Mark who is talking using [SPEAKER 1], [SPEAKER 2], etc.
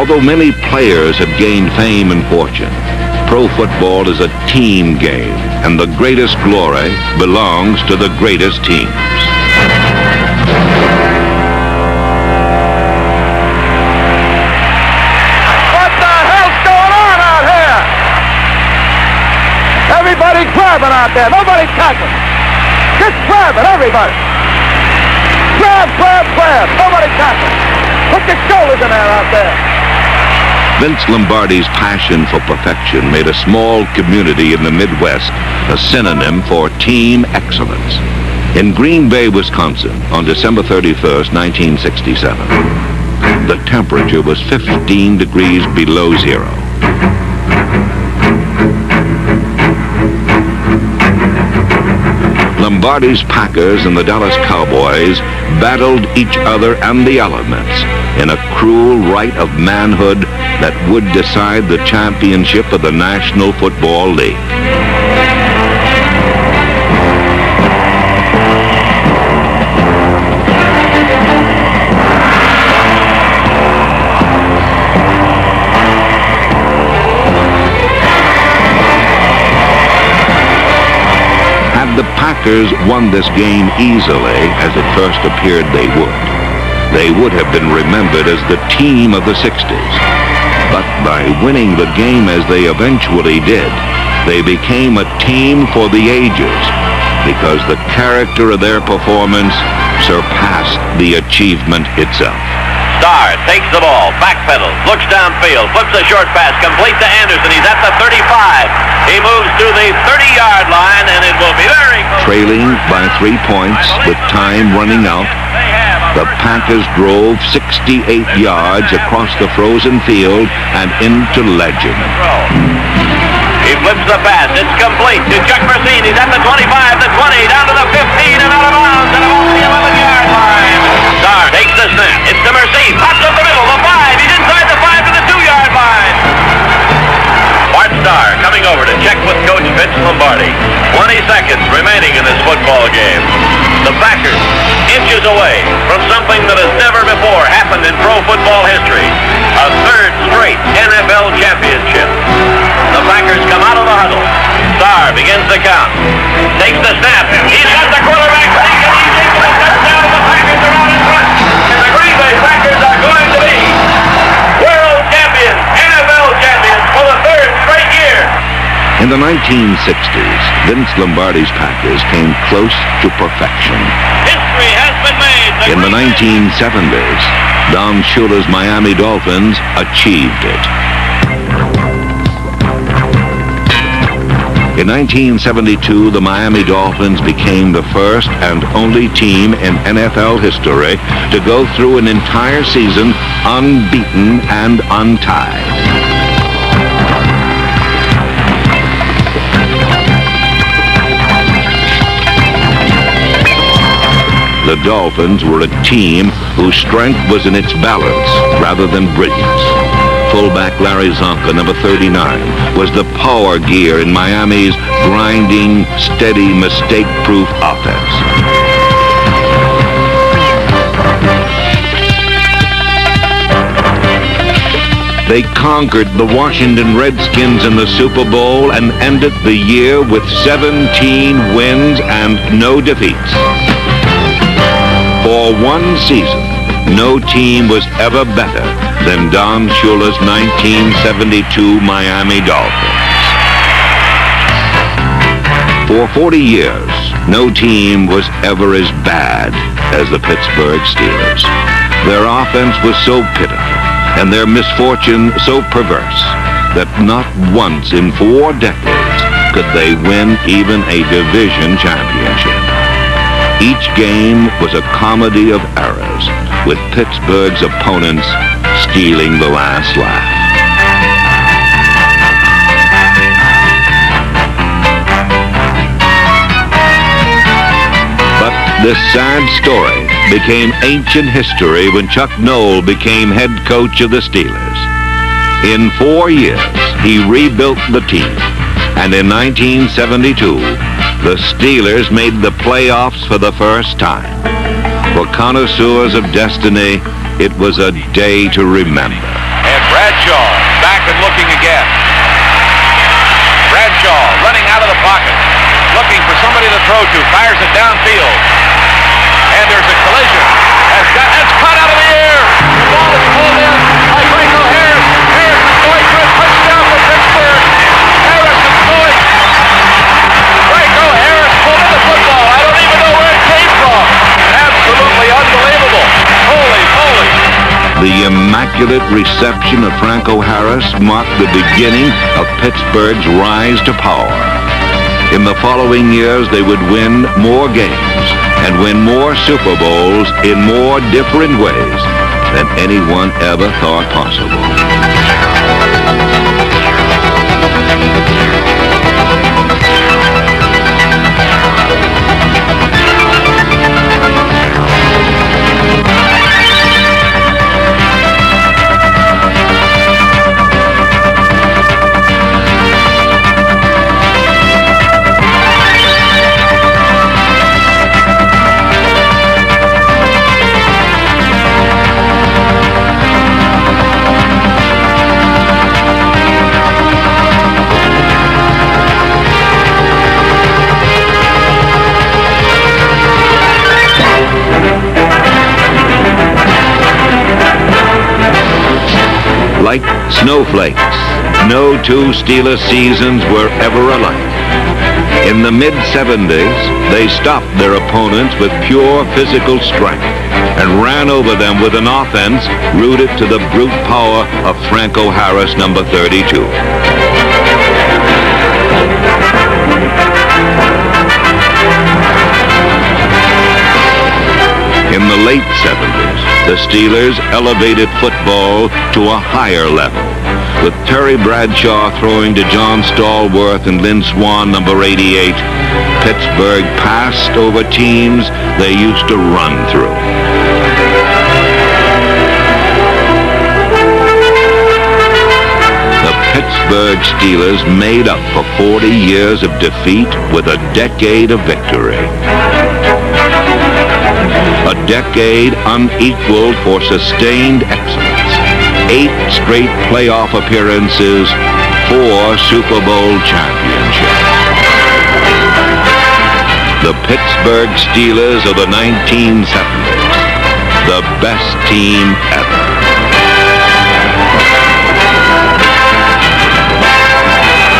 [SPEAKER 1] Although many players have gained fame and fortune, pro football is a team game, and the greatest glory belongs to the greatest teams.
[SPEAKER 2] What the hell's going on out here? Everybody grabbing out there. Nobody tackling. Just grabbing, everybody. Grab, grab, grab. Nobody tackling. Put your shoulders in there out there.
[SPEAKER 1] Vince Lombardi's passion for perfection made a small community in the Midwest a synonym for team excellence. In Green Bay, Wisconsin, on December 31st, 1967, the temperature was 15 degrees below zero. Lombardi's Packers and the Dallas Cowboys battled each other and the elements in a cruel right of manhood that would decide the championship of the National Football League. Had the Packers won this game easily, as it first appeared they would have been remembered as the team of the 60s. But by winning the game as they eventually did, they became a team for the ages, because the character of their performance surpassed the achievement itself.
[SPEAKER 3] Starr takes the ball, backpedals, looks downfield, flips a short pass, complete to Anderson. He's at the 35. He moves to the 30-yard line, and it will be very close.
[SPEAKER 1] Trailing by 3 points with time running out, the Packers drove 68 yards across the frozen field and into legend.
[SPEAKER 3] He flips the pass. It's complete to Chuck Mercine. He's at the 25, the 20, down to the 15, and out of bounds at about the 11-yard line. Starr takes the snap. It's to Mercine. Pops up the middle, the 5. He's inside the 5 to the 2-yard line. Bart Starr coming over to check with Coach Vince Lombardi. 20 seconds remaining in this football game. The Packers inches away from something that has never before happened in pro football history. A third straight NFL championship. The Packers come out of the huddle. Starr begins the count. Takes the snap. He's got the quarterback taken. He's into the touchdown. The Packers are out in front. And the Green Bay Packers are going to be world champions, NFL champions for the third straight year.
[SPEAKER 1] In the 1960s, Vince Lombardi's Packers came close to perfection.
[SPEAKER 3] History has been made.
[SPEAKER 1] In the 1970s, Don Shula's Miami Dolphins achieved it. In 1972, the Miami Dolphins became the first and only team in NFL history to go through an entire season unbeaten and untied. The Dolphins were a team whose strength was in its balance rather than brilliance. Fullback Larry Zonka, number 39, was the power gear in Miami's grinding, steady, mistake-proof offense. They conquered the Washington Redskins in the Super Bowl and ended the year with 17 wins and no defeats. For one season, no team was ever better than Don Shula's 1972 Miami Dolphins. For 40 years, no team was ever as bad as the Pittsburgh Steelers. Their offense was so pitiful and their misfortune so perverse that not once in 4 decades could they win even a division championship. Each game was a comedy of errors, with Pittsburgh's opponents stealing the last laugh. But this sad story became ancient history when Chuck Noll became head coach of the Steelers. In 4 years, he rebuilt the team, and in 1972, the Steelers made the playoffs for the first time. For connoisseurs of destiny, it was a day to remember.
[SPEAKER 4] and looking again. Bradshaw running out of the pocket, looking for somebody to throw to, fires it downfield. And there's a collision. That's caught out of the air. The ball is pulled in by Franco Harris. Harris is going for a touchdown for Pittsburgh. Harris is going. Franco Harris pulled in the football. I don't even know where it came from. Absolutely unbelievable. Holy moly.
[SPEAKER 1] The immaculate reception of Franco Harris marked the beginning of Pittsburgh's rise to power. In the following years, they would win more games and win more Super Bowls in more different ways than anyone ever thought possible. Like snowflakes, no two Steelers seasons were ever alike. In the mid-70s, they stopped their opponents with pure physical strength and ran over them with an offense rooted to the brute power of Franco Harris, number 32. In the late 70s, the Steelers elevated football to a higher level, with Terry Bradshaw throwing to John Stallworth and Lynn Swann, number 88. Pittsburgh passed over teams they used to run through. The Pittsburgh Steelers made up for 40 years of defeat with a decade of victory. A decade unequaled for sustained excellence. 8 straight playoff appearances, 4 Super Bowl championships. The Pittsburgh Steelers of the 1970s, the best team ever.